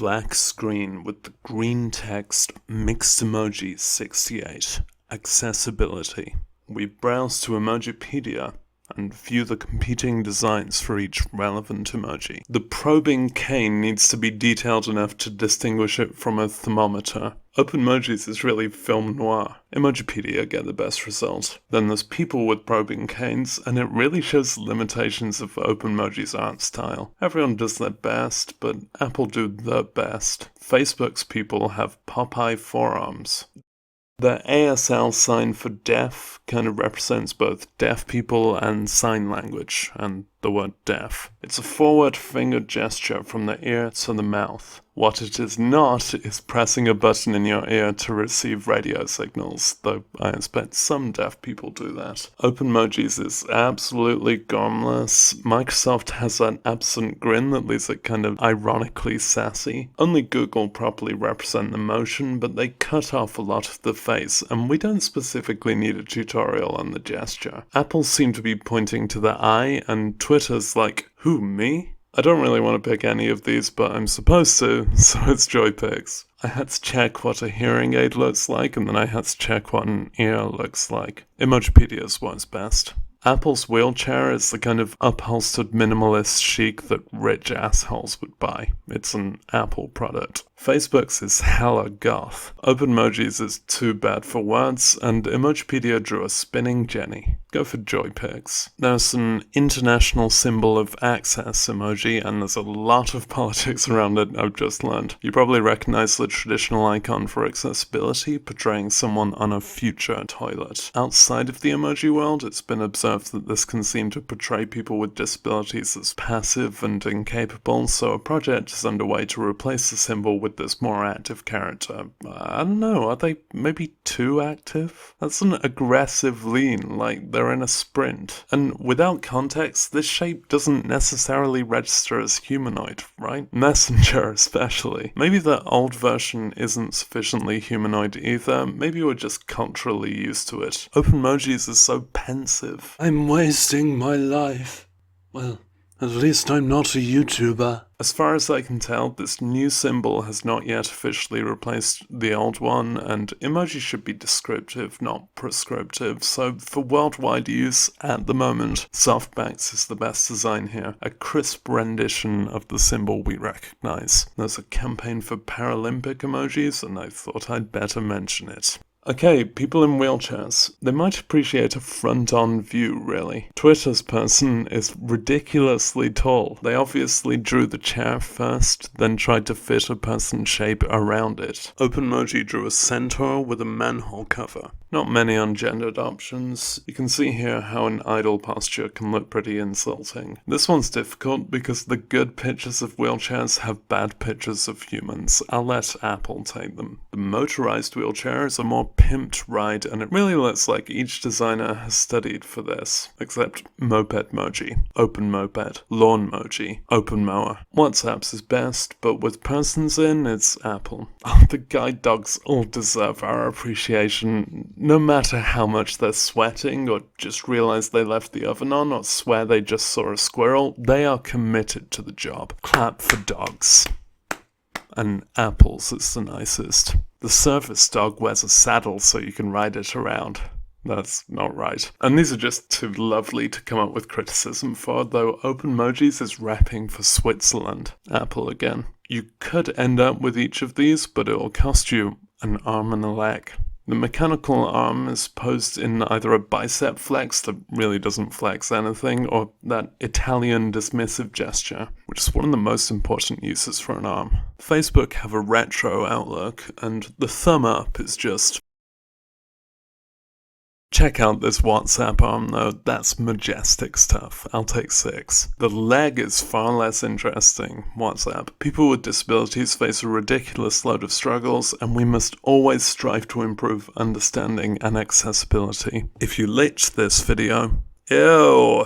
black screen with the green text mixed emojis 68. Accessibility. We browse to Emojipedia and view the competing designs for each relevant emoji. The probing cane needs to be detailed enough to distinguish it from a thermometer. OpenMojis is really film noir. Emojipedia get the best result. Then there's people with probing canes, and it really shows the limitations of OpenMoji's art style. Everyone does their best, but Apple do the best. Facebook's people have Popeye forearms. The ASL sign for deaf kind of represents both deaf people and sign language, and the word deaf. It's a forward finger gesture from the ear to the mouth. What it is not is pressing a button in your ear to receive radio signals, though I expect some deaf people do that. OpenMojis is absolutely gormless. Microsoft has that absent grin that leaves it kind of ironically sassy. Only Google properly represent the motion, but they cut off a lot of the face, and we don't specifically need a tutorial on the gesture. Apple seem to be pointing to the eye, and Twitter's like, who, me? I don't really want to pick any of these, but I'm supposed to, so it's joy picks. I had to check what a hearing aid looks like, and then I had to check what an ear looks like. Emojipedia is what's best. Apple's wheelchair is the kind of upholstered minimalist chic that rich assholes would buy. It's an Apple product. Facebook's is hella goth. OpenMojis is too bad for words, and Emojipedia drew a spinning Jenny. Go for joy picks. There's an international symbol of access emoji, and there's a lot of politics around it, I've just learned. You probably recognize the traditional icon for accessibility, portraying someone on a future toilet. Outside of the emoji world, it's been observed that this can seem to portray people with disabilities as passive and incapable, so a project is underway to replace the symbol with this more active character. I don't know, are they maybe too active? That's an aggressive lean, like they're in a sprint. And without context, this shape doesn't necessarily register as humanoid, right? Messenger especially. Maybe the old version isn't sufficiently humanoid either, maybe we're just culturally used to it. OpenMojis is so pensive. I'm wasting my life. Well, at least I'm not a YouTuber. As far as I can tell, this new symbol has not yet officially replaced the old one, and emoji should be descriptive, not prescriptive, so for worldwide use, at the moment, Softback's is the best design here. A crisp rendition of the symbol we recognize. There's a campaign for Paralympic emojis, and I thought I'd better mention it. Okay, people in wheelchairs. They might appreciate a front-on view, really. Twitter's person is ridiculously tall. They obviously drew the chair first, then tried to fit a person's shape around it. OpenMoji drew a centaur with a manhole cover. Not many ungendered options. You can see here how an idle posture can look pretty insulting. This one's difficult because the good pictures of wheelchairs have bad pictures of humans. I'll let Apple take them. The motorized wheelchair is a more pimped ride, and it really looks like each designer has studied for this. Except Mopedmoji, Open Moped, Lawnmoji, Open Mower. WhatsApp's is best, but with persons in, it's Apple. Oh, the guide dogs all deserve our appreciation. No matter how much they're sweating, or just realize they left the oven on, or swear they just saw a squirrel, they are committed to the job. Clap for dogs. And Apple's is the nicest. The service dog wears a saddle so you can ride it around. That's not right. And these are just too lovely to come up with criticism for, though OpenMojis is rapping for Switzerland. Apple again. You could end up with each of these, but it'll cost you an arm and a leg. The mechanical arm is posed in either a bicep flex that really doesn't flex anything, or that Italian dismissive gesture, which is one of the most important uses for an arm. Facebook have a retro outlook, and the thumb up is just... Check out this WhatsApp arm though, that's majestic stuff. I'll take 6. The leg is far less interesting. WhatsApp. People with disabilities face a ridiculous load of struggles, and we must always strive to improve understanding and accessibility. If you liked this video, ew!